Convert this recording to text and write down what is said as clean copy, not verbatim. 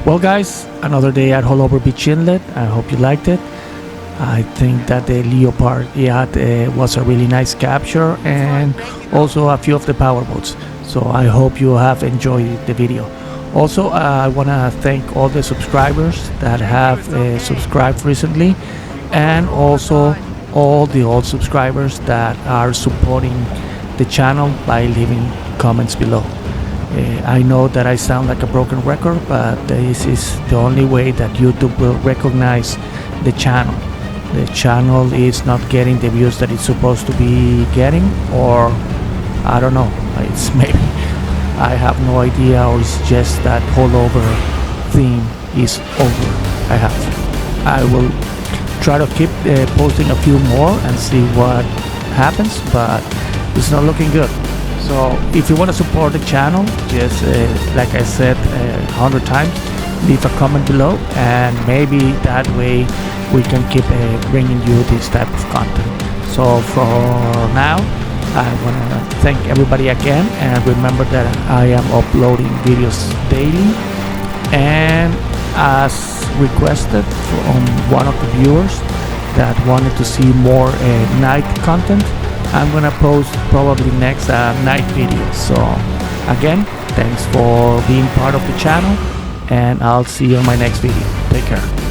Well, guys, another day at Haulover Inlet. I hope you liked it. I think that the Leopard yacht was a really nice capture, and also a few of the powerboats. So I hope you have enjoyed the video. Also, I want to thank all the subscribers that have subscribed recently, and also all the old subscribers that are supporting the channel by leaving comments below. I know that I sound like a broken record, but this is the only way that YouTube will recognize the channel. The channel is not getting the views that it's supposed to be getting, or I don't know, it's maybe, I have no idea, or it's just that Haulover theme is over. I will try to keep posting a few more and see what happens, but it's not looking good. So if you want to support the channel, just like I said 100 times, leave a comment below, and maybe that way we can keep bringing you this type of content. So for now, I want to thank everybody again, and remember that I am uploading videos daily, and as requested from one of the viewers that wanted to see more night content, I'm gonna post probably next night video. So again, thanks for being part of the channel, and I'll see you in my next video. Take care.